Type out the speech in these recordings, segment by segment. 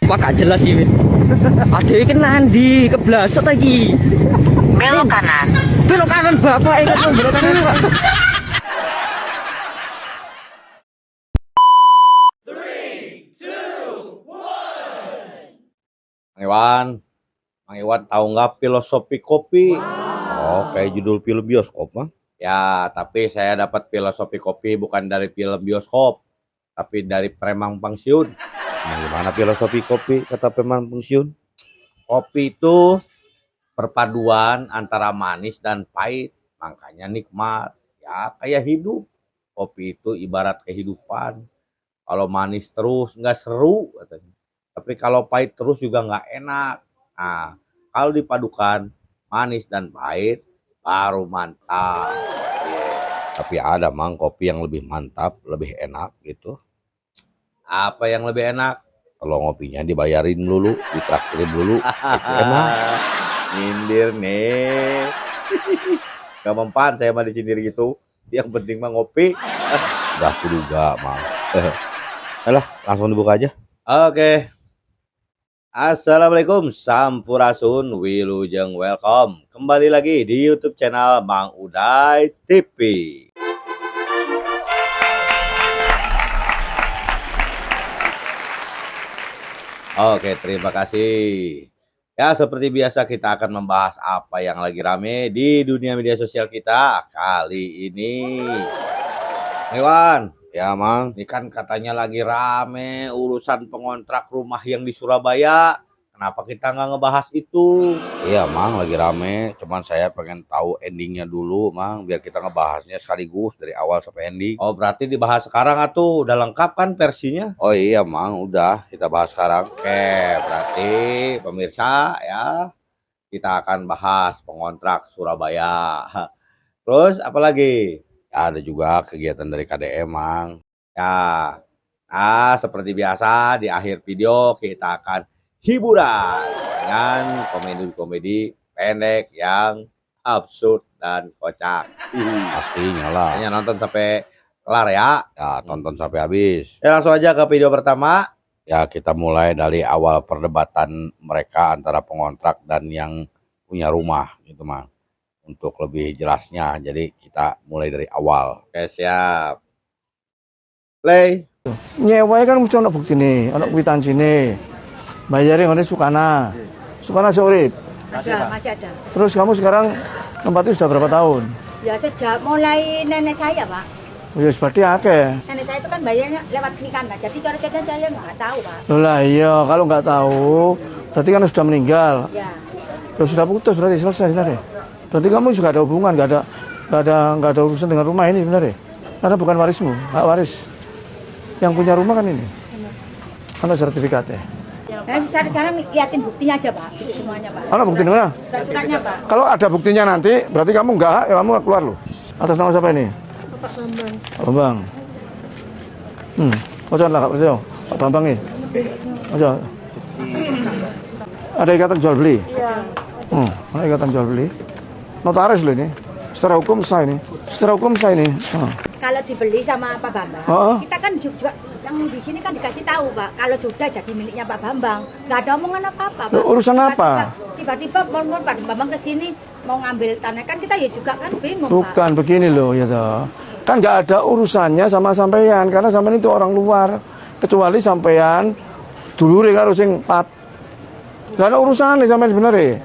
Sumpah gak jelas ini. Ada iki nandi keblasot lagi. Belok kanan. Belok kanan bapak ikut belok kanan Pak. Mang Iwan tahu nggak filosofi kopi? Oh, kayak judul film bioskop mah. Ya, tapi saya dapat filosofi kopi bukan dari film bioskop, tapi dari premang pensiun. Nah, gimana filosofi kopi kata premang pensiun? Kopi itu perpaduan antara manis dan pahit, makanya nikmat. Ya, kayak hidup. Kopi itu ibarat kehidupan. Kalau manis terus nggak seru katanya. Tapi kalau pahit terus juga nggak enak. Nah, kalau dipadukan manis dan pahit baru mantap. Tapi ada mang kopi yang lebih mantap, lebih enak gitu. Apa yang lebih enak? Kalau ngopinya dibayarin dulu, ditraktirin dulu, itu enak. Nyindir nih. Gak mempan saya mah disindir gitu. Yang penting mah ngopi. Udah aku juga mang. Alah, langsung dibuka aja. Oke. Assalamualaikum Sampurasun Wilujeng welcome kembali lagi di YouTube channel Mang Uday TV. Oke, terima kasih. Ya, seperti biasa kita akan membahas apa yang lagi rame di dunia media sosial kita kali ini. Hewan, ya Mang, ini kan katanya lagi rame urusan pengontrak rumah yang di Surabaya. Kenapa kita nggak ngebahas itu? Iya Mang, lagi rame. Cuman saya pengen tahu endingnya dulu Mang, biar kita ngebahasnya sekaligus dari awal sampai ending. Oh berarti dibahas sekarang atuh, udah lengkap kan versinya? Oh iya Mang, udah kita bahas sekarang. Oke, berarti pemirsa ya, kita akan bahas pengontrak Surabaya. Terus apa lagi? Ya, ada juga kegiatan dari KDM, Mang. Ya, nah seperti biasa di akhir video kita akan hiburan dengan komedi-komedi pendek yang absurd dan kocak. Pastinya lah. Hanya nonton sampai kelar ya. Ya, tonton sampai habis. Ya, langsung aja ke video pertama. Ya, kita mulai dari awal perdebatan mereka antara pengontrak dan yang punya rumah gitu, Mang. Untuk lebih jelasnya, jadi kita mulai dari awal. Oke, siap. Play. Nyewa kan mesti ada bukti nih, ada kwitansi nih. Bayarnya oleh Sukana. Sukana seurip. Masih ada. Terus kamu sekarang tempatnya sudah berapa tahun? Ya sejak mulai nenek saya, Pak. Oh ya seperti akeh. Nenek saya itu kan bayarnya lewat nikah, jadi cara-cara saya nggak tahu, Pak. Lah iya, kalau nggak tahu, berarti kan sudah meninggal. Ya. Terus sudah putus berarti selesai sebenarnya. Berarti kamu juga ada hubungan, nggak ada urusan dengan rumah ini sebenarnya. Karena bukan warismu, hak waris. Yang punya rumah kan ini. Ada sertifikatnya. Nah, sekarang liatin buktinya aja, Pak. Itu semuanya, Pak. Ada bukti mana? Suratnya, Pak. Kalau ada buktinya nanti, berarti kamu nggak hak, ya kamu keluar loh. Atas nama siapa ini? Pak Bambang. Pak Bambang. Ojo lah, Kak Percaya. Pak Bambang ini. Ojo. Ada ikatan jual beli? Iya. Ada ikatan jual beli. Notaris loh ini. Secara hukum sah ini. Secara hukum sah ini. Kalau dibeli sama Pak Bambang, kita kan juga yang di sini kan dikasih tahu, Pak. Kalau sudah jadi miliknya Pak Bambang, nggak ada omongan apa-apa, Pak. Urusan apa? Tiba-tiba mau Pak Bambang ke sini mau ngambil tanah, kan kita ya juga kan bingung, Bukan Pak. begini loh ya toh. Kan nggak ada urusannya sama sampean karena sampean itu orang luar. Kecuali sampean dulure karo sing pat. Nggak ada urusan nih sampean sebenarnya.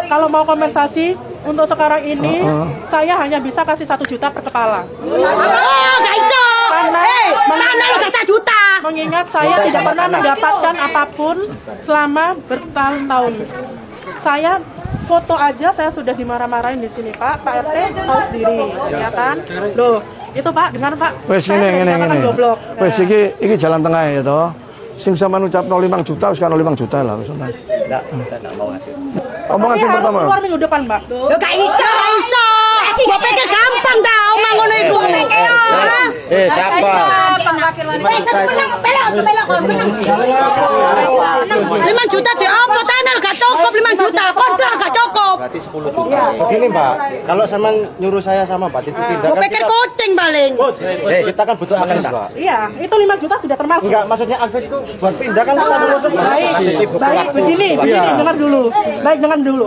Kalau mau kompensasi untuk sekarang ini, saya hanya bisa kasih 1 juta per kepala. Nggak iso. Karena juta. mengingat saya tidak pernah mendapatkan apapun selama bertahun-tahun. Saya foto aja saya sudah dimarah-marahin di sini, Pak. Pak RT tahu sendiri, ya kan? Loh, itu Pak, dengar Pak. Wes ngene. Goblok. Wes iki jalan tengah ya toh. Sing sama ngucap 05 juta, sekarang 05 juta lah. Enggak, saya enggak mau ngasih. Omongan Tapi yang harus pertama. keluar minggu depan, Mbak. Nggak iso. Mbok pikir gampang ta omong ngono iku. Siapa? 5 juta di apa tanel gak cukup 5 juta kontrak gak cukup. Berarti 10 juta. Begini Mbak, kalau sama nyuruh saya sama Mbak Titi pindah Mbok kan pikir kucing paling. kita kan butuh akses Mbak. Iya, itu 5 juta sudah termasuk. Enggak, maksudnya akses itu buat pindah kan kita masuk. Baik, begini, dengar dulu. Baik, dengar dulu.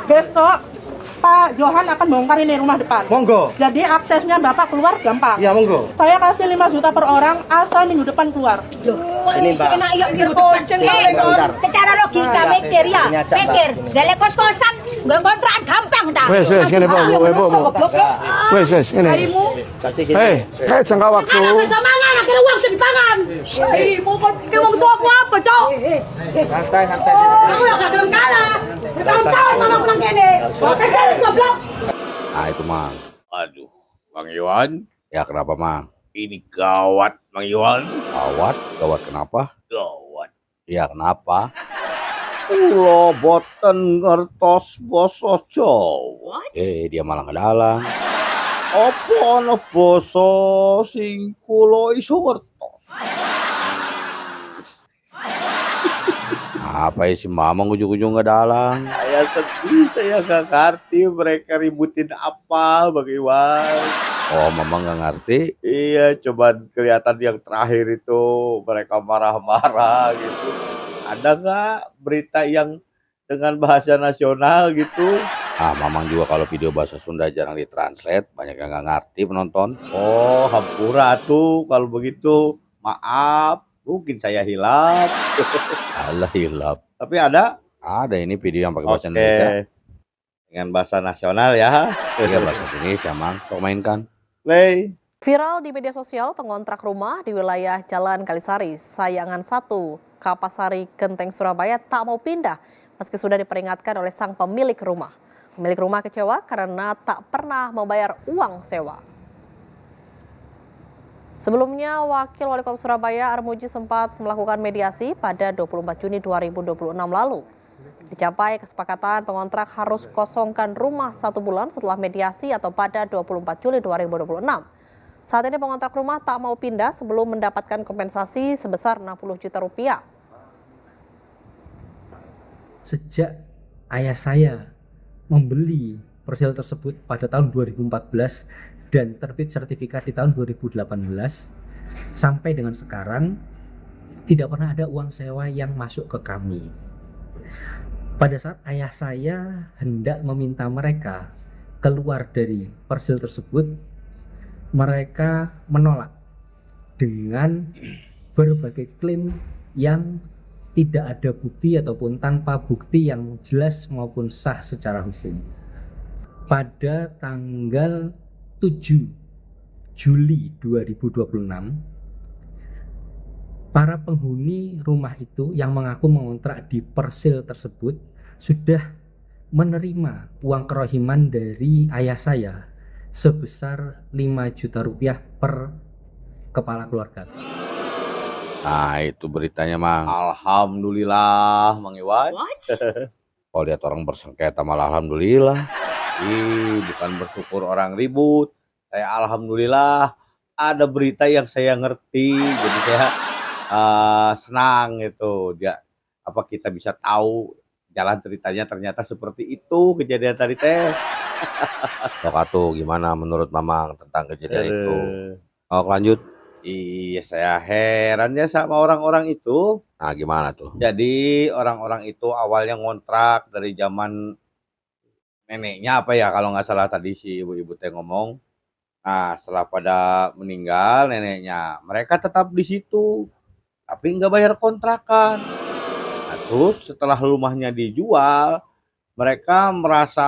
Besok Pak Johan akan bongkar ini rumah depan. Monggo. Jadi aksesnya Bapak keluar gampang. Iya, monggo. Saya kasih 5 juta per orang asal minggu depan keluar. Ini Mbak. Kena yuk minggu depan. Secara logika mikir ya. Mikir. Dele kos-kosan nggon kontrakan gampang ta. Wes ngene Bu. Wes ngene. Hei, jangka waktu. Mangan akhirnya uang sing dipangan. Harimu kok iki wong tua apa, Cok? Santai. Aku gak gelem kalah. Bertahun-tahun mama pulang kene. Goblok. Nah itu Mang. Aduh, Bang Iwan. Ya kenapa Mang? Ini gawat Bang Iwan. Gawat kenapa? Gawat. Ya kenapa? Kulo boten ngertos basa Jawa. Dia malah ngedalang. Apa ana basa sing kulo iso ngertos? Apa ya si Mamang ujung-ujung ngedalang? Saya sedih, saya gak ngerti mereka ributin apa Bang Iwan. Oh Mamang gak ngerti? Iya, coba kelihatan yang terakhir itu mereka marah-marah gitu. Ada nggak berita yang dengan bahasa nasional gitu? Mamang juga kalau video bahasa Sunda jarang ditranslate, banyak yang nggak ngerti penonton. Oh, hampura tuh kalau begitu. Maaf, mungkin saya hilap. Alah hilap. Tapi ada ini video yang pakai bahasa Indonesia. Dengan bahasa nasional ya. Iya bahasa Indonesia, Mang. Sok mainkan. Play. Viral di media sosial pengontrak rumah di wilayah Jalan Kalisari, Sayangan 1, Kapasari, Genteng, Surabaya tak mau pindah meski sudah diperingatkan oleh sang pemilik rumah. Pemilik rumah kecewa karena tak pernah membayar uang sewa. Sebelumnya, Wakil Wali Kota Surabaya Armuji sempat melakukan mediasi pada 24 Juni 2026 lalu. Dicapai kesepakatan pengontrak harus kosongkan rumah 1 bulan setelah mediasi atau pada 24 Juli 2026. Saat ini pengontrak rumah tak mau pindah sebelum mendapatkan kompensasi sebesar 60 juta rupiah. Sejak ayah saya membeli persel tersebut pada tahun 2014 dan terbit sertifikat di tahun 2018 sampai dengan sekarang tidak pernah ada uang sewa yang masuk ke kami. Pada saat ayah saya hendak meminta mereka keluar dari persel tersebut, mereka menolak dengan berbagai klaim yang tidak ada bukti ataupun tanpa bukti yang jelas maupun sah secara hukum. Pada tanggal 7 Juli 2026, para penghuni rumah itu yang mengaku mengontrak di persel tersebut sudah menerima uang kerohiman dari ayah saya sebesar 5 juta rupiah per kepala keluarga. Nah itu beritanya Mang. Alhamdulillah Mang Iwan. Kalau lihat orang bersengketa malah alhamdulillah. Bukan bersyukur orang ribut. Saya alhamdulillah ada berita yang saya ngerti. Jadi saya senang gitu. Apa kita bisa tahu jalan ceritanya ternyata seperti itu kejadian tadi teh. Sok atuh gimana menurut Mamang tentang kejadian itu? Oh lanjut. Iya saya heran ya sama orang-orang itu. Nah gimana tuh? Jadi orang-orang itu awalnya ngontrak dari zaman neneknya apa ya kalau nggak salah tadi si ibu-ibu teh ngomong. Nah setelah pada meninggal neneknya, mereka tetap di situ tapi nggak bayar kontrakan. Nah, terus setelah rumahnya dijual, mereka merasa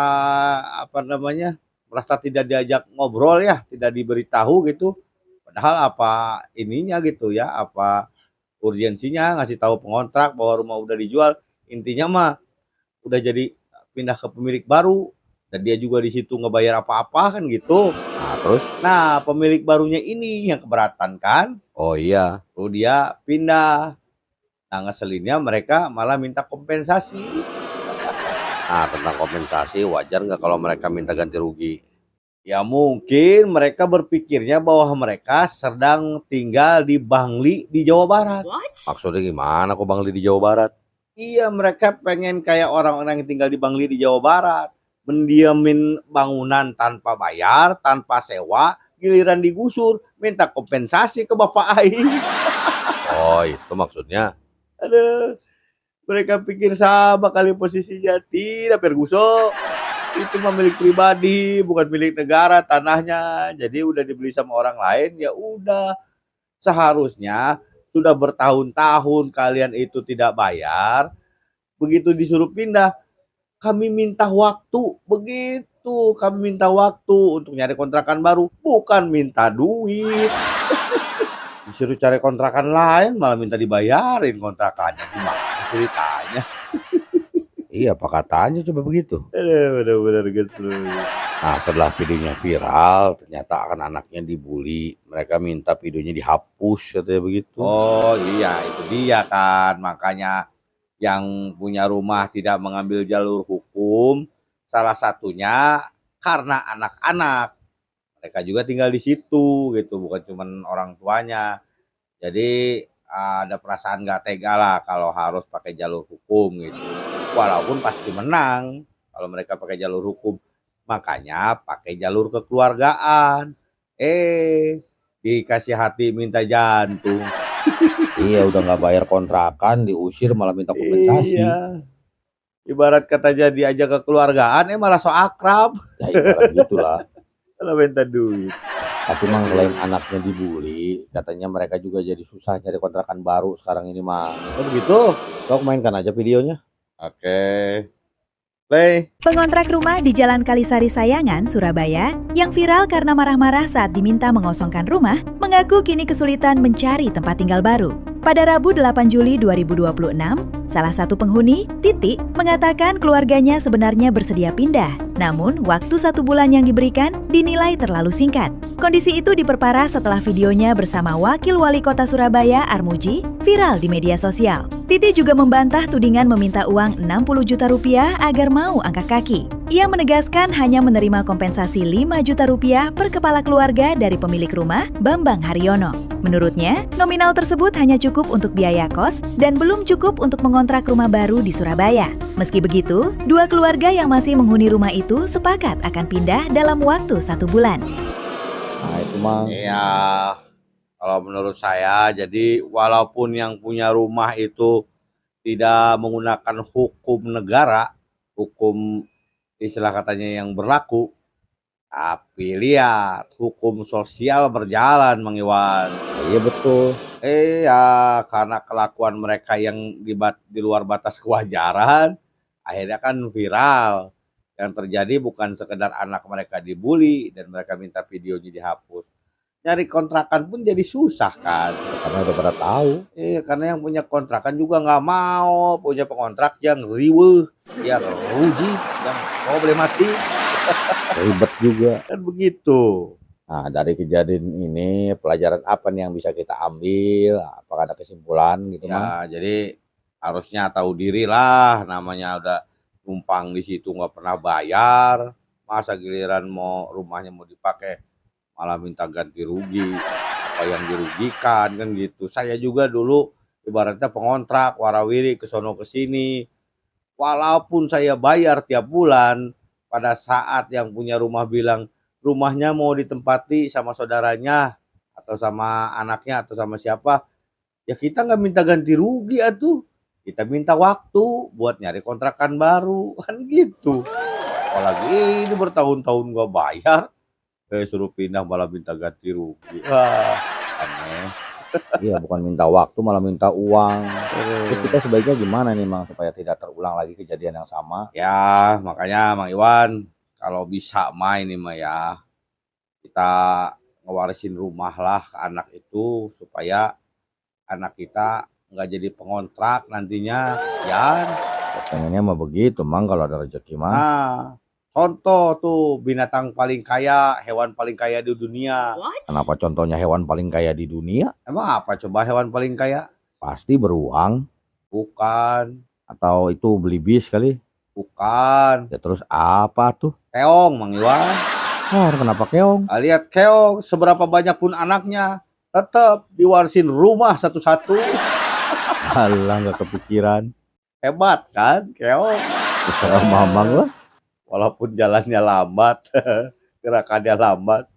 merasa tidak diajak ngobrol ya, tidak diberitahu gitu. Padahal apa ininya gitu ya, apa urgensinya ngasih tahu pengontrak bahwa rumah udah dijual. Intinya mah udah jadi pindah ke pemilik baru dan dia juga di situ nggak bayar apa-apa kan gitu. Nah terus, pemilik barunya ini yang keberatan kan? Oh iya, tuh dia pindah. Nah ngeselinnya mereka malah minta kompensasi. Nah tentang kompensasi wajar nggak kalau mereka minta ganti rugi? Ya mungkin mereka berpikirnya bahwa mereka sedang tinggal di Bangli di Jawa Barat. Maksudnya gimana kok Bangli di Jawa Barat? Iya, mereka pengen kayak orang-orang yang tinggal di Bangli di Jawa Barat. Mendiamin bangunan tanpa bayar, tanpa sewa, giliran digusur, minta kompensasi ke Bapak Aing. Oh, itu maksudnya. Aduh, mereka pikir sama kali posisinya. Tidak, Ferguson. Itu mah milik pribadi, bukan milik negara tanahnya. Jadi udah dibeli sama orang lain, ya udah. Seharusnya sudah bertahun-tahun kalian itu tidak bayar. Begitu disuruh pindah, kami minta waktu. Begitu, kami minta waktu untuk nyari kontrakan baru, bukan minta duit. Disuruh cari kontrakan lain malah minta dibayarin kontrakannya. Gimana ceritanya? Iya, apa katanya coba begitu? Bener-bener geslu. Nah, setelah videonya viral, ternyata kan anaknya dibully. Mereka minta videonya dihapus, katanya begitu. Oh iya, itu dia kan. Makanya yang punya rumah tidak mengambil jalur hukum, salah satunya karena anak-anak. Mereka juga tinggal di situ gitu, bukan cuma orang tuanya. Jadi ada perasaan nggak tega lah kalau harus pakai jalur hukum gitu. Walaupun pasti menang kalau mereka pakai jalur hukum. Makanya pakai jalur kekeluargaan. Dikasih hati minta jantung. Iya, udah nggak bayar kontrakan, diusir malah minta kompensasi. Iya. Ibarat katanya diajak kekeluargaan, malah so akrab. Ya ibarat gitulah. Kalau minta duit. Tapi mang selain anaknya dibully, katanya mereka juga jadi susah cari kontrakan baru sekarang ini mah. Oh begitu? Sok mainkan aja videonya. Oke. Play. Pengontrak rumah di Jalan Kalisari Sayangan, Surabaya, yang viral karena marah-marah saat diminta mengosongkan rumah, mengaku kini kesulitan mencari tempat tinggal baru. Pada Rabu 8 Juli 2026, salah satu penghuni, Titi, mengatakan keluarganya sebenarnya bersedia pindah. Namun, waktu 1 bulan yang diberikan dinilai terlalu singkat. Kondisi itu diperparah setelah videonya bersama Wakil Wali Kota Surabaya, Armuji, viral di media sosial. Titi juga membantah tudingan meminta uang 60 juta rupiah agar mau angkat kaki. Ia menegaskan hanya menerima kompensasi 5 juta rupiah per kepala keluarga dari pemilik rumah, Bambang Haryono. Menurutnya, nominal tersebut hanya cukup untuk biaya kos dan belum cukup untuk mengontrak rumah baru di Surabaya. Meski begitu, dua keluarga yang masih menghuni rumah itu sepakat akan pindah dalam waktu 1 bulan. Nah itu mang. Iya, kalau menurut saya, jadi walaupun yang punya rumah itu tidak menggunakan hukum negara, hukum istilah katanya yang berlaku, tapi lihat hukum sosial berjalan, Mang Iwan. Iya betul. Iya, karena kelakuan mereka yang di luar batas kewajaran, akhirnya kan viral. Yang terjadi bukan sekedar anak mereka dibully dan mereka minta videonya dihapus. Nyari kontrakan pun jadi susah kan, karena udah pada tahu. Iya, karena yang punya kontrakan juga nggak mau punya pengontrak yang riweuh, yang rujit, yang problematik. Ribet juga kan begitu. Nah, dari kejadian ini pelajaran apa nih yang bisa kita ambil? Apakah ada kesimpulan gitu ya, jadi harusnya tahu diri lah, namanya udah numpang di situ nggak pernah bayar, masa giliran mau rumahnya mau dipakai malah minta ganti rugi, apa yang dirugikan kan gitu. Saya juga dulu ibaratnya pengontrak warawiri ke sono ke sini, walaupun saya bayar tiap bulan, pada saat yang punya rumah bilang rumahnya mau ditempati sama saudaranya atau sama anaknya atau sama siapa, ya kita nggak minta ganti rugi atuh, kita minta waktu buat nyari kontrakan baru kan gitu. Apalagi ini bertahun-tahun gua bayar, suruh pindah malah minta ganti rugi. Wah, aneh. Iya, bukan minta waktu malah minta uang. Terus kita sebaiknya gimana nih Mang supaya tidak terulang lagi kejadian yang sama? Ya, makanya Mang Iwan kalau bisa main nih mah ya, kita ngewarisin rumah lah ke anak itu supaya anak kita nggak jadi pengontrak nantinya, kasihan. Pengennya mah begitu Mang kalau ada rezeki mah. Nah, contoh tuh binatang paling kaya, hewan paling kaya di dunia. Kenapa contohnya hewan paling kaya di dunia? Emang apa coba hewan paling kaya? Pasti beruang. Bukan. Atau itu beli bis kali? Bukan. Ya terus apa tuh? Keong, Mang Iwan. Kenapa keong? Lihat keong, seberapa banyak pun anaknya, tetap diwarisin rumah satu-satu. Alah, nggak kepikiran. Hebat kan, keong? Terserah mamang lah. Walaupun jalannya lambat, gerakannya lambat,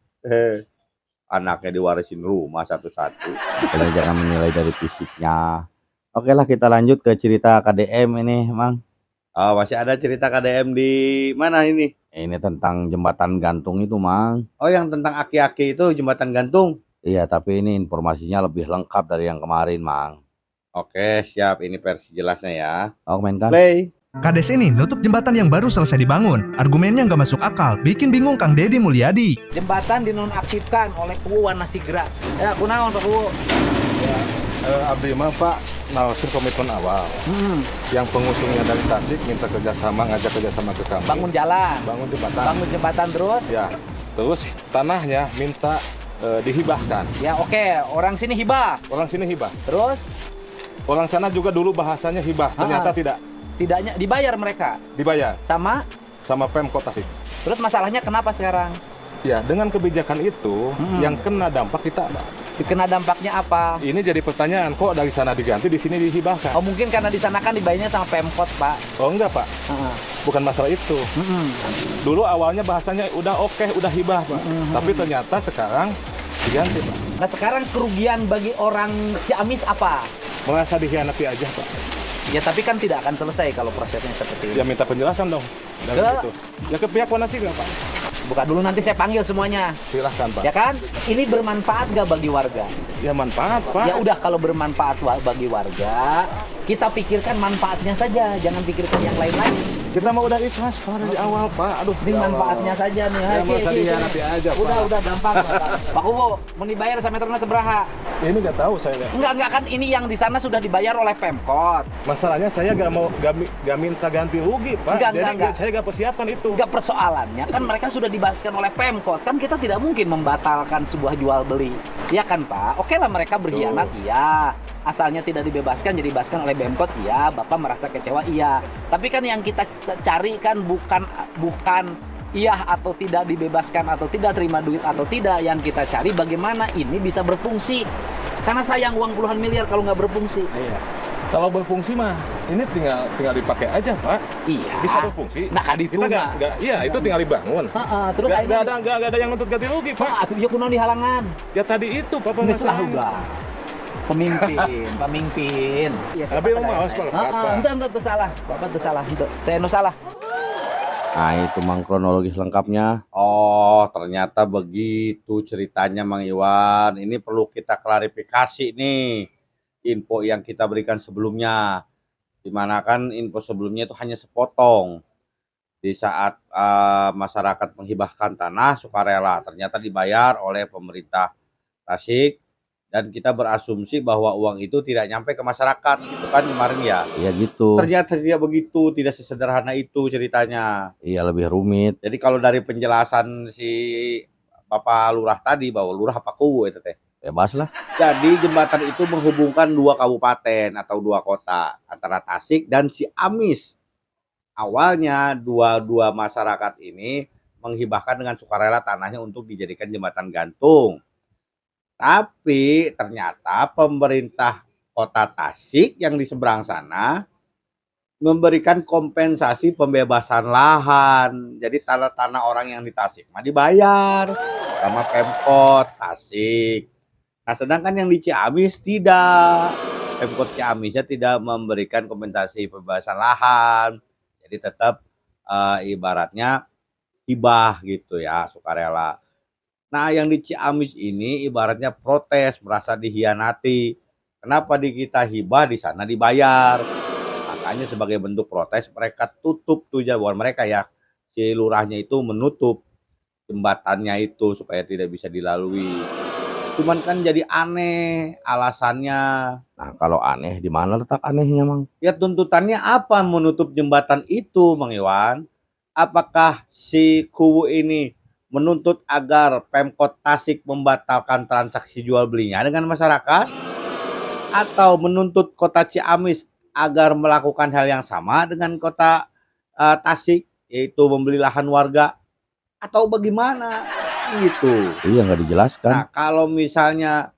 anaknya diwarisin rumah satu-satu. Kita jangan menilai dari fisiknya. Oke lah, kita lanjut ke cerita KDM ini, Mang. Oh, masih ada cerita KDM di mana ini? Ini tentang jembatan gantung itu, Mang. Oh, yang tentang aki-aki itu jembatan gantung. Iya, tapi ini informasinya lebih lengkap dari yang kemarin, Mang. Oke, siap. Ini versi jelasnya ya. Mau main kan? Play. Kades ini nutup jembatan yang baru selesai dibangun. Argumennya nggak masuk akal, bikin bingung Kang Deddy Mulyadi. Jembatan dinonaktifkan oleh Kuwu Wanasigra. Ya, kunaon Pak Kuwu? Abdi mah Pak nawasin komitmen awal. Yang pengusungnya dari Tasik minta kerjasama, ngajak kerjasama ke kami. Bangun jalan. Bangun jembatan. Bangun jembatan terus? Ya. Terus tanahnya minta dihibahkan. Ya oke, orang sini hibah. Orang sini hibah. Terus? Orang sana juga dulu bahasanya hibah. Ternyata tidak. Tidaknya dibayar mereka. Dibayar. Sama Pemkot Tasik. Terus masalahnya kenapa sekarang? Ya, dengan kebijakan itu yang kena dampak kita. Kena dampaknya apa? Ini jadi pertanyaan, kok dari sana diganti, di sini dihibahkan? Oh mungkin karena di sana kan dibayarnya sama Pemkot, Pak. Oh enggak, Pak. Bukan masalah itu. Dulu awalnya bahasanya udah oke, udah hibah, Pak. Tapi ternyata sekarang diganti, Pak. Nah sekarang kerugian bagi orang Ciamis apa? Merasa dikhianati aja, Pak. Ya tapi kan tidak akan selesai kalau prosesnya seperti ini. Ya minta penjelasan dong. Dari itu. Ya ke pihak Wanasigra, Pak. Buka dulu, nanti saya panggil semuanya. Silahkan, Pak. Ya kan? Ini bermanfaat nggak bagi warga? Ya manfaat, Pak. Ya udah, kalau bermanfaat bagi warga, kita pikirkan manfaatnya saja, jangan pikirkan yang lain-lain. Kita mau udah ikhlas Pak dari awal, Pak. Aduh, ini manfaatnya saja nih. Ya masa dikhianati aja, Pak. Udah gampang, Pak. Pak Kuwu, mau dibayar sama meternya seberapa? Ini nggak tahu saya. Enggak kan, ini yang di sana sudah dibayar oleh Pemkot. Masalahnya saya nggak minta ganti rugi, Pak. Enggak. Saya nggak persiapan itu. Enggak, persoalannya kan mereka sudah dibahaskan oleh Pemkot. Kan kita tidak mungkin membatalkan sebuah jual beli. Ya kan, Pak? Oke lah, mereka berkhianat, iya. Asalnya tidak dibebaskan, jadi dibebaskan oleh Pemkot, iya. Bapak merasa kecewa, iya. Tapi kan yang kita cari kan bukan iya atau tidak dibebaskan atau tidak terima duit atau tidak. Yang kita cari bagaimana ini bisa berfungsi. Karena sayang uang puluhan miliar kalau nggak berfungsi. Iya. Kalau berfungsi mah ini tinggal dipakai aja, Pak. Iya. Bisa berfungsi. Nah, kita nggak, iya itu tinggal dibangun. Terus nggak ada yang nuntut ganti rugi, Pak. Atuh ya kunaon di halangan. Ya tadi itu, Pak pengusaha. Pemimpin. Ya, tapi mau awas Pak. Ente salah. Bapak itu salah. Teno salah. Nah itu Mang kronologis lengkapnya. Oh, ternyata begitu ceritanya, Mang Iwan. Ini perlu kita klarifikasi nih. Info yang kita berikan sebelumnya. Dimana kan info sebelumnya itu hanya sepotong. Di saat masyarakat menghibahkan tanah sukarela, ternyata dibayar oleh pemerintah Tasik. Dan kita berasumsi bahwa uang itu tidak nyampe ke masyarakat, gitu kan kemarin ya. Iya gitu. Ternyata tidak begitu, tidak sesederhana itu ceritanya. Iya, lebih rumit. Jadi kalau dari penjelasan si Bapak Lurah tadi, bahwa Lurah apa Kuwu itu teh? Bebas lah. Jadi jembatan itu menghubungkan dua kabupaten atau dua kota, antara Tasik dan Ciamis. Awalnya dua masyarakat ini menghibahkan dengan sukarela tanahnya untuk dijadikan jembatan gantung. Tapi ternyata pemerintah kota Tasik yang di seberang sana memberikan kompensasi pembebasan lahan. Jadi tanah-tanah orang yang di Tasik mah dibayar sama Pemkot Tasik. Nah sedangkan yang di Ciamis tidak. Pemkot Ciamisnya tidak memberikan kompensasi pembebasan lahan. Jadi tetap ibaratnya hibah gitu ya, sukarela. Nah yang di Ciamis ini ibaratnya protes, merasa dihianati. Kenapa di kita hibah, di sana dibayar? Makanya sebagai bentuk protes mereka tutup tuh, bukan mereka ya, si lurahnya itu menutup jembatannya itu supaya tidak bisa dilalui. Cuman kan jadi aneh alasannya. Nah kalau aneh, di mana letak anehnya, Mang? Ya tuntutannya apa menutup jembatan itu, Mang Iwan? Apakah si Kuwu ini menuntut agar Pemkot Tasik membatalkan transaksi jual belinya dengan masyarakat, atau menuntut kota Ciamis agar melakukan hal yang sama dengan kota Tasik, yaitu membeli lahan warga? atau bagaimana gitu. Iya nggak dijelaskan. Nah, kalau misalnya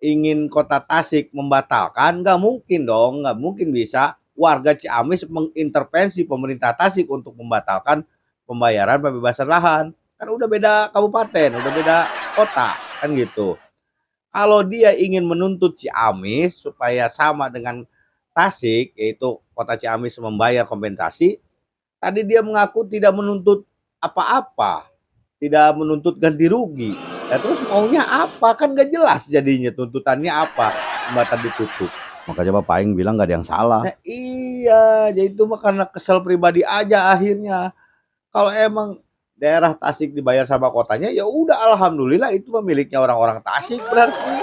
ingin Kota Tasik membatalkan, nggak mungkin dong, nggak mungkin bisa warga Ciamis mengintervensi pemerintah Tasik untuk membatalkan pembayaran pembebasan lahan. Kan udah beda kabupaten, udah beda kota, kan gitu. Kalau dia ingin menuntut Ciamis supaya sama dengan Tasik, yaitu Kota Ciamis membayar kompensasi, tadi dia mengaku tidak menuntut apa-apa, tidak menuntut ganti rugi. Nah, terus maunya apa? Kan gak jelas jadinya tuntutannya apa, jembatan ditutup. Makanya Bapak Aing bilang nggak ada yang salah. Nah, iya, jadi itu mah karena kesel pribadi aja akhirnya. Kalau emang daerah Tasik dibayar sama kotanya, ya udah alhamdulillah itu miliknya orang-orang Tasik berarti.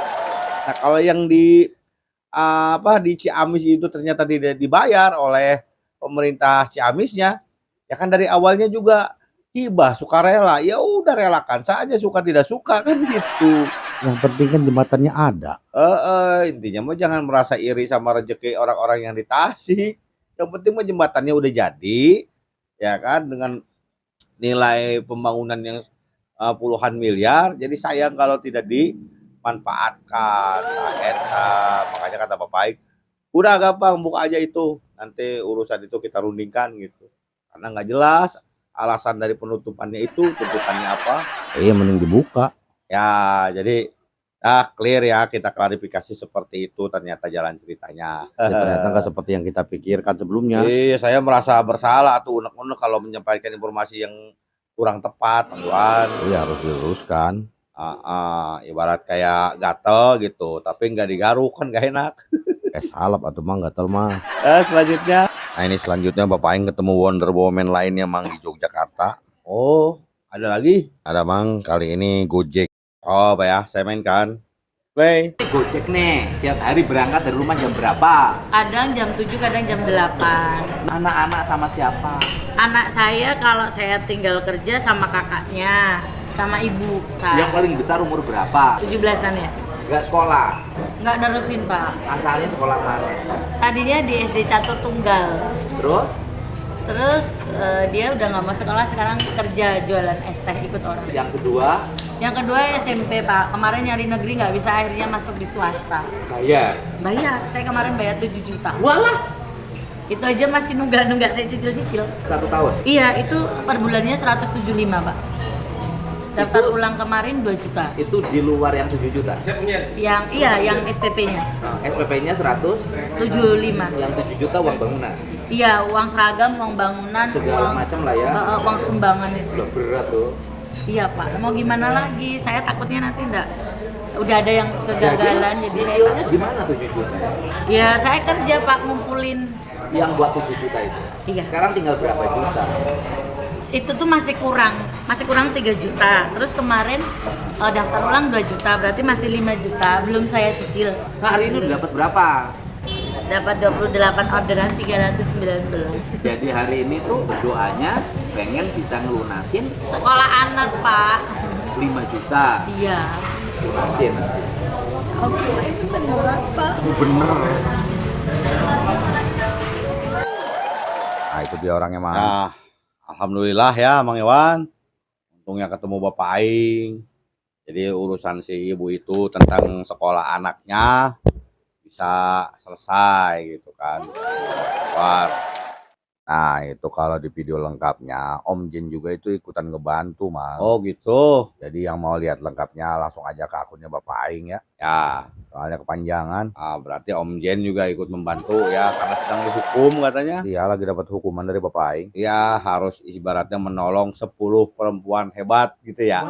Nah, kalau yang di di Ciamis itu ternyata tidak dibayar oleh pemerintah Ciamisnya, ya kan dari awalnya juga hibah sukarela, ya udah relakan saja suka tidak suka kan gitu. Yang penting kan jembatannya ada. Intinya mah jangan merasa iri sama rezeki orang-orang yang di Tasik. Yang penting mah jembatannya udah jadi, ya kan, dengan nilai pembangunan yang puluhan miliar. Jadi sayang kalau tidak dimanfaatkan. Makanya kata Bapak Aing, udah gampang buka aja itu, nanti urusan itu kita rundingkan gitu. Karena nggak jelas alasan dari penutupannya itu, tuntutannya apa. Iya mending dibuka. Ya, jadi clear ya, kita klarifikasi seperti itu ternyata jalan ceritanya. Ya, ternyata nggak seperti yang kita pikirkan sebelumnya. Iya, saya merasa bersalah tuh unek-unek kalau menyampaikan informasi yang kurang tepat, Bang Iwan. Iya harus diluruskan. Ibarat kayak gatel gitu, tapi nggak digaruk kan nggak enak. Salap atau mah gatel mah. Selanjutnya. Nah ini selanjutnya Bapak Aing ketemu Wonder Woman lainnya Mang di Yogyakarta. Oh, ada lagi? Ada Mang, kali ini Gojek. Oh, Pak ya, saya mainkan. Play. Gojek nih, tiap hari berangkat dari rumah jam berapa? Kadang jam 7, kadang jam 8. Anak-anak sama siapa? Anak saya kalau saya tinggal kerja sama kakaknya, sama ibu. Yang paling besar umur berapa? 17-an ya? Nggak sekolah? Nggak nerusin, Pak. Asalnya sekolah mana? Tadinya di SD Catur Tunggal. Terus? Terus dia udah nggak mau sekolah, sekarang kerja jualan es teh ikut orang. Yang kedua? Yang kedua SMP, Pak. Kemarin nyari negeri nggak bisa, akhirnya masuk di swasta. Bayar? Bayar. Saya kemarin bayar 7 juta. Walah! Itu aja masih nunggak-nunggak saya cicil-cicil. 1 tahun? Iya, itu per bulannya 175, Pak. Daftar ulang kemarin 2 juta. Itu di luar yang 7 juta? Yang yang SPP-nya. SPP-nya 100? 75. Yang 7 juta uang bangunan? Iya, uang seragam, uang bangunan, segala macam lah ya. Uang sumbangan itu. Loh, berat tuh. Iya, Pak. Mau gimana lagi? Saya takutnya nanti udah ada yang kegagalan, jadi saya takut. Gimana 7 juta? Ya, saya kerja, Pak, ngumpulin. Yang buat 7 juta itu? Iya. Sekarang tinggal berapa juta? Itu tuh masih kurang 3 juta. Terus kemarin daftar ulang 2 juta, berarti masih 5 juta, belum saya cicil. Nah, hari ini udah dapat berapa? Dapat 28 orderan 319. Jadi hari ini tuh berdoanya pengen bisa ngelunasin sekolah anak, Pak. 5 juta. Iya. Lunasin. Oke, itu beneran, Pak. Bener. Nah itu dia orangnya Mang. Nah, alhamdulillah ya Mang Iwan. Untungnya ketemu Bapak Aing. Jadi urusan si ibu itu tentang sekolah anaknya bisa selesai gitu kan. Nah itu kalau di video lengkapnya Om Jin juga itu ikutan ngebantu Mang. Oh gitu. Jadi yang mau lihat lengkapnya langsung aja ke akunnya Bapak Aing ya. Ya soalnya kepanjangan. Berarti Om Jin juga ikut membantu ya karena sedang dihukum katanya. Iya lagi dapat hukuman dari Bapak Aing. Iya harus ibaratnya menolong 10 perempuan hebat gitu ya.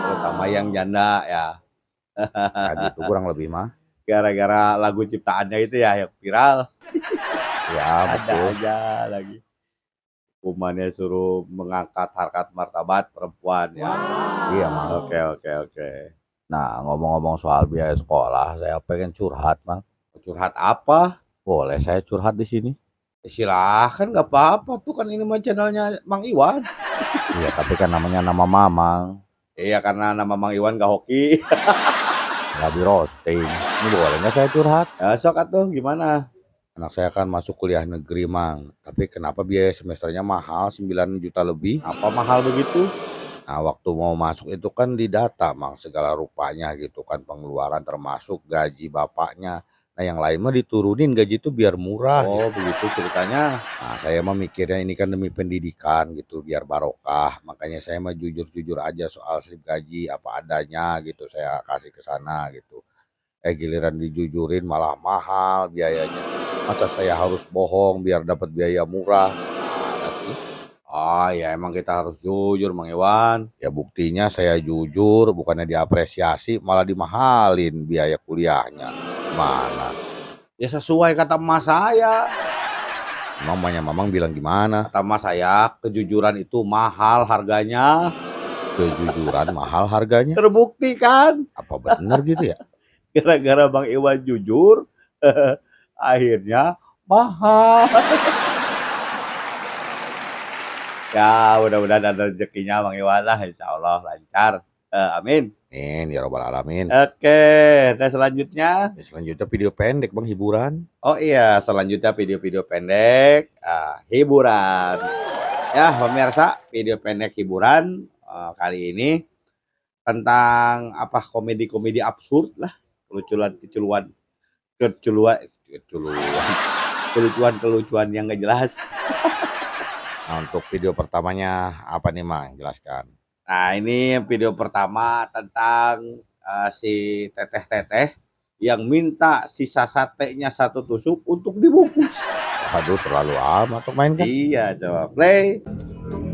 Terutama yang janda ya. Nah, gitu kurang lebih mah. Gara-gara lagu ciptaannya itu ya yang viral. Ya betul. Ada aja lagi. Hukumannya suruh mengangkat harkat martabat perempuan ya. Iya Mang. Oke. Nah ngomong-ngomong soal biaya sekolah, saya pengen curhat Mang. Curhat apa? Boleh saya curhat di sini? Silahkan nggak apa-apa tuh kan ini mah channelnya Mang Iwan. Iya tapi kan namanya nama Mamang. Iya karena nama Mang Iwan gak hoki. Nggak di roasting. Ini boleh nggak saya curhat? Ya sok atuh gimana? Anak saya kan masuk kuliah negeri Mang. Tapi kenapa biaya semesternya mahal 9 juta lebih? Apa mahal begitu? Nah, waktu mau masuk itu kan didata Mang segala rupanya gitu kan, pengeluaran termasuk gaji bapaknya. Nah, yang lain mah diturunin gaji itu biar murah. Oh, begitu ceritanya. Nah, saya mah mikirnya ini kan demi pendidikan gitu, biar barokah. Makanya saya mah jujur-jujur aja soal slip gaji apa adanya gitu, saya kasih ke sana gitu. Giliran dijujurin malah mahal biayanya. Masa saya harus bohong biar dapat biaya murah? Mana sih? Ah ya emang kita harus jujur Mang Iwan. Ya buktinya saya jujur, bukannya diapresiasi malah dimahalin biaya kuliahnya. Mana? Ya sesuai kata emas saya. Mamanya Mamang bilang gimana? Kata emas saya, kejujuran itu mahal harganya. Kejujuran mahal harganya? Terbukti kan? Apa benar gitu ya? Gara-gara Bang Iwan jujur, akhirnya mahal. Ya mudah-mudahan ada rezekinya Bang Iwan lah, insya Allah lancar. Amin. Amin ya robbal alamin. Oke, nah selanjutnya. Selanjutnya video pendek Bang, hiburan. Oh iya, selanjutnya video-video pendek, hiburan. Ya pemirsa, video pendek hiburan kali ini tentang apa, komedi-komedi absurd lah, kelucuan yang gak jelas. Nah, untuk video pertamanya apa nih Mang, jelaskan. Nah ini video pertama tentang si teteh-teteh yang minta sisa satenya 1 tusuk untuk dibungkus. Aduh terlalu amat main kan. Iya coba play.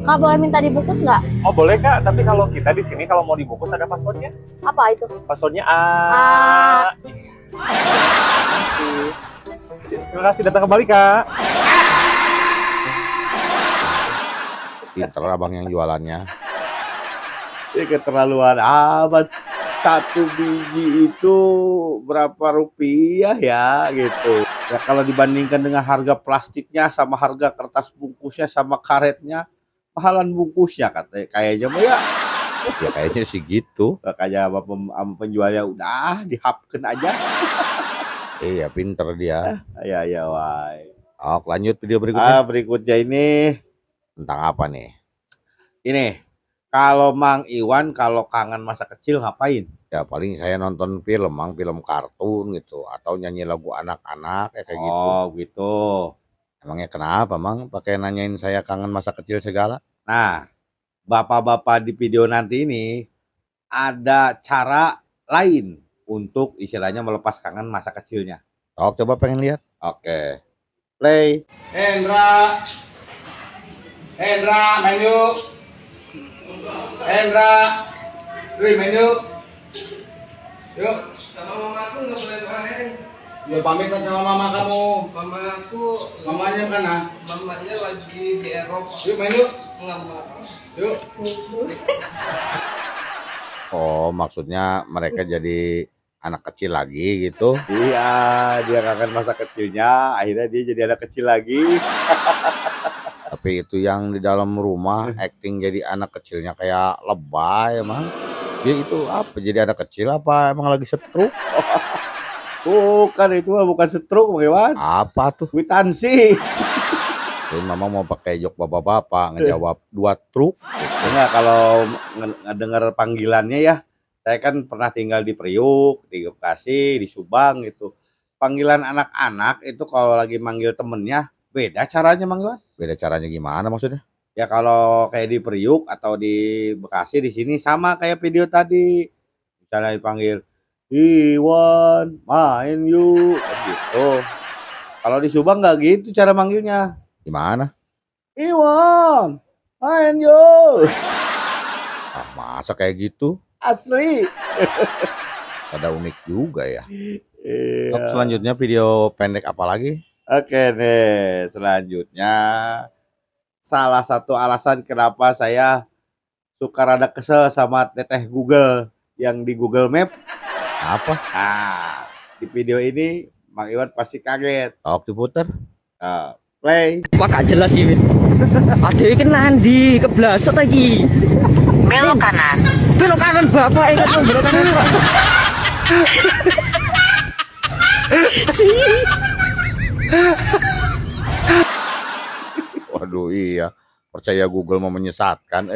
Kak, boleh minta dibungkus nggak? Oh boleh Kak, tapi kalau kita di sini kalau mau dibungkus ada passwordnya. Apa itu? Passwordnya Terima kasih datang kembali Kak. Pinter abang yang jualannya. Ya keterlaluan amat. 1 biji itu berapa rupiah ya gitu. Ya kalau dibandingkan dengan harga plastiknya sama harga kertas bungkusnya sama karetnya, mahalan bungkusnya kayaknya mah ya. Ya kayaknya sih gitu. Kayak penjualnya udah dihapkeun aja. Iya pinter dia. Ya wai. Oh lanjut video berikutnya. Berikutnya ini tentang apa nih? Ini kalau Mang Iwan kalau kangen masa kecil ngapain? Ya paling saya nonton film Mang, film kartun gitu atau nyanyi lagu anak-anak kayak gitu. Oh gitu. Emangnya kenapa Mang pakai nanyain saya kangen masa kecil segala? Nah, bapak-bapak di video nanti ini ada cara lain untuk istilahnya melepas kangen masa kecilnya. Oh, coba pengen lihat. Oke. Play. Hendra, main yuk. Hendra, main yuk. Yuk. Sama mamaku nggak boleh main. Ya pamit kan sama mama kamu. Mamanya mana? Mamanya lagi di Eropa. Yuk main yuk. Nggak mau. Yuk. Oh, maksudnya mereka jadi anak kecil lagi gitu? Iya, dia kangen masa kecilnya, akhirnya dia jadi anak kecil lagi. Tapi itu yang di dalam rumah acting jadi anak kecilnya kayak lebay emang. Dia itu apa? Jadi anak kecil apa emang lagi stroke? Bukan itu mah, bukan stroke Bang Iwan. Apa tuh? Kwitansi. Jadi mama mau pakai jok bapak-bapak ngejawab 2 truk. Enggak, kalau ngedenger panggilannya ya. Saya kan pernah tinggal di Priuk, di Bekasi, di Subang gitu. Panggilan anak-anak itu kalau lagi manggil temennya beda caranya Mang Iwan. Beda caranya gimana maksudnya? Ya kalau kayak di Priuk atau di Bekasi di sini sama kayak video tadi. Misalnya dipanggil Iwan, main yuk gitu. Kalau di Subang nggak gitu cara manggilnya. Gimana? Iwan, main yuk. Ah, masa kayak gitu? Asli. Ada unik juga ya. Iya. Selanjutnya video pendek apa lagi? Oke nih, selanjutnya salah satu alasan kenapa saya suka rada kesel sama teteh Google yang di Google Map. Apa? Nah, di video ini Mang Iwan pasti kaget. Oh, diputer. Play. Wah, gak jelas ini. Ada ikan nandi keblasot lagi. Belok kanan. Belok kanan bapak ingat belok kanan Pak. Waduh iya, percaya Google mau menyesatkan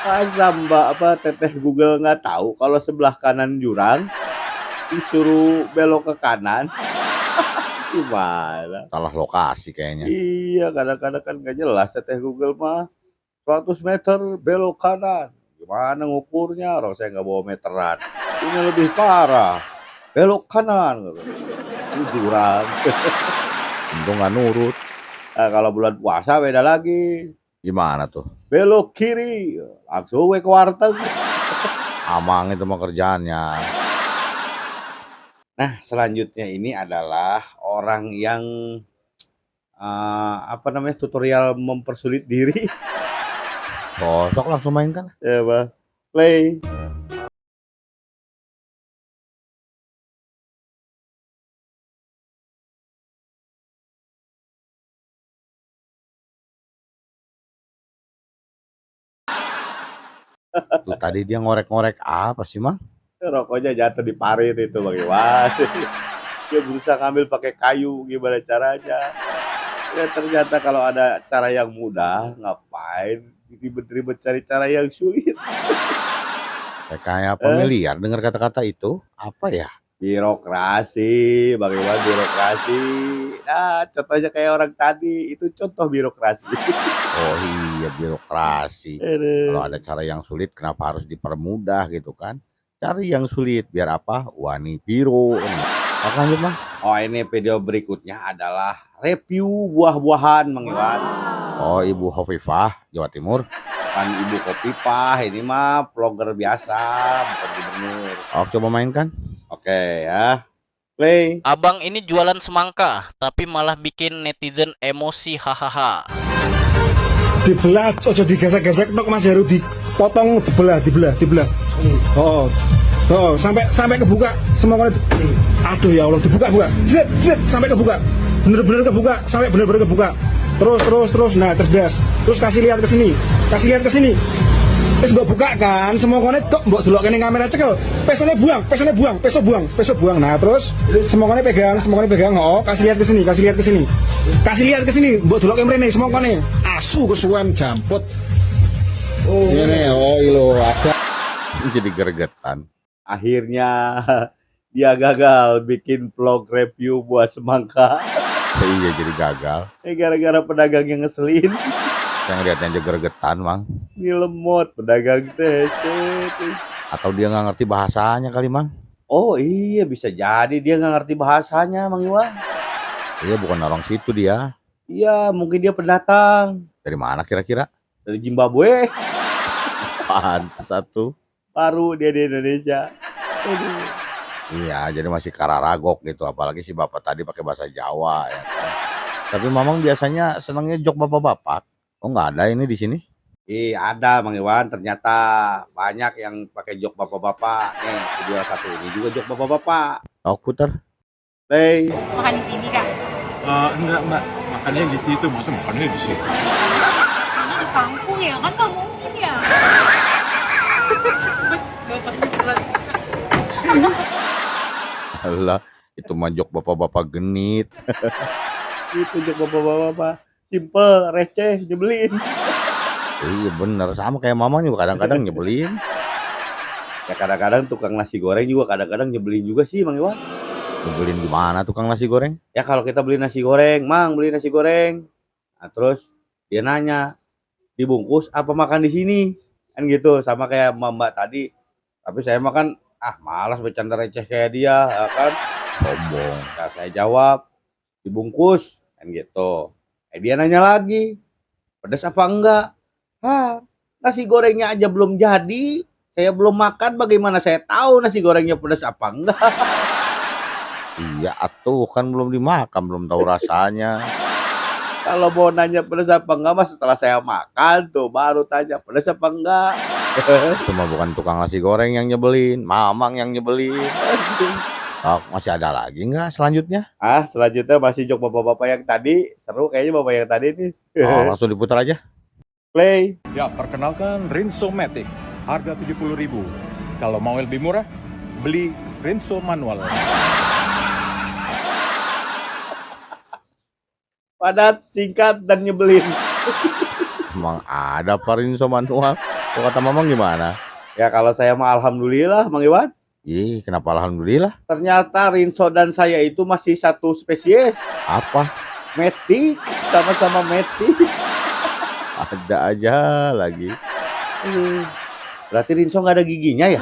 Masa Mbak Teteh Google nggak tahu kalau sebelah kanan jurang disuruh belok ke kanan? Gimana? Salah lokasi kayaknya. Iya, kadang-kadang kan nggak jelas Teteh Google mah. 100 meter belok kanan. Gimana ngukurnya? Orang saya nggak bawa meteran. Ini lebih parah. Belok kanan. Ini jurang. Untung nggak nurut. Nah, kalau bulan puasa beda lagi. Gimana tuh? Belok kiri. Langsung ke warteg. Amang itu mah kerjaannya. Nah, selanjutnya ini adalah orang yang tutorial mempersulit diri. Sok langsung mainkan. Ya, Pak. Play. Tuh, tadi dia ngorek-ngorek apa sih, Mang? Rokoknya jatuh di parit itu bagaimana? Dia berusaha ngambil pakai kayu, gimana caranya? Ya ternyata kalau ada cara yang mudah, ngapain ribet-ribet cari cara yang sulit? Kayak familiar dengar kata-kata itu, apa ya? Birokrasi, bagaimana birokrasi? Nah, contohnya kayak orang tadi, itu contoh birokrasi. Oh iya, birokrasi. Kalau ada cara yang sulit, kenapa harus dipermudah gitu kan? Cari yang sulit, biar apa? Wani biro. Apa lanjut, Bang? Oh, ini video berikutnya adalah review buah-buahan, Mang Iwan. Oh, Ibu Hovifah, Jawa Timur. Kan Ibu Kopipah, ini mah vlogger biasa, bukan gubernur. Oh, coba mainkan. Oke ya. Play. Abang ini jualan semangka, tapi malah bikin netizen emosi, hahaha. Dibelah, ojo digesek-gesek, tok Mas Heru dipotong, dibelah. Oh, sampai kebuka semua. Aduh ya Allah, dibuka. Zet, sampai kebuka. Bener-bener kebuka, sampai bener-bener kebuka. Terus, nah cerdas. Terus kasih lihat ke sini. Terus mbok buka kan, semua konek tok mbok delok kene kamera cekel. Pesone buang, peso buang. Nah, terus semua konek pegang. Oh, kasih lihat ke sini. Mbok delok mrene semua konek. Asu kesuwen jamput. Oh, ini ilo ada. Jadi gregetan. Akhirnya dia gagal bikin vlog review buah semangka. Iya, jadi gagal. Gara-gara pedagang yang ngeselin. Yang lihatnya aja gregetan, Mang. Ngelemot pedagang teh. Atau dia nggak ngerti bahasanya kali, Mang. Oh iya, bisa jadi dia nggak ngerti bahasanya, Mang Iwan. Iya, bukan orang situ dia. Iya, mungkin dia pendatang. Dari mana kira-kira? Dari Zimbabwe. Pantes satu. Baru dia di Indonesia. Iya, jadi masih kararagok gitu. Apalagi si bapak tadi pakai bahasa Jawa ya kan. Tapi Mamang biasanya senangnya jok bapak-bapak. Oh, nggak ada ini di sini? Ada, Mang Iwan. Ternyata banyak yang pakai jok bapak-bapak. Nih, video satu ini juga jok bapak-bapak. Oh, putar. Play. Makan di sini, Kak? Enggak, Mbak. Makannya di situ, masa makannya di situ. Sana di kampung ya, kan nggak mungkin ya. Alah, itu mah jok bapak-bapak genit. Itu jok bapak-bapak. Simple, receh, nyebelin. Iya bener, sama kayak Mamang juga kadang-kadang nyebelin. Ya kadang-kadang tukang nasi goreng juga kadang-kadang nyebelin juga sih, Mang Iwan. Nyebelin gimana tukang nasi goreng? Ya kalau kita beli nasi goreng, Mang beli nasi goreng. Nah, terus dia nanya, dibungkus apa makan di sini? Kan gitu, sama kayak Mbak tadi. Tapi saya makan, malas bercanda receh kayak dia, ya kan? Sombong. Nah, saya jawab, dibungkus, kan gitu. Dia nanya lagi, pedas apa enggak? Nasi gorengnya aja belum jadi, saya belum makan, bagaimana saya tahu nasi gorengnya pedas apa enggak? Iya atuh, kan belum dimakan, belum tahu rasanya. Kalau mau nanya pedas apa enggak mas, setelah saya makan tuh baru tanya pedas apa enggak. Cuma bukan tukang nasi goreng yang nyebelin, Mamang yang nyebelin. Oh, masih ada lagi nggak selanjutnya? Selanjutnya masih jok bapak-bapak yang tadi. Seru kayaknya bapak yang tadi nih. Oh, langsung diputar aja. Play. Ya, perkenalkan Rinso Matic. Harga 70.000. Kalau mau lebih murah, beli Rinso manual. Padat, singkat, dan nyebelin. Emang ada Rinso manual? Kalau kata Mamang gimana? Ya kalau saya mah alhamdulillah, Mang Iwan. Ih, kenapa alhamdulillah? Ternyata Rinso dan saya itu masih satu spesies. Apa? Metik, sama-sama metik. Ada aja lagi. Berarti Rinso nggak ada giginya ya?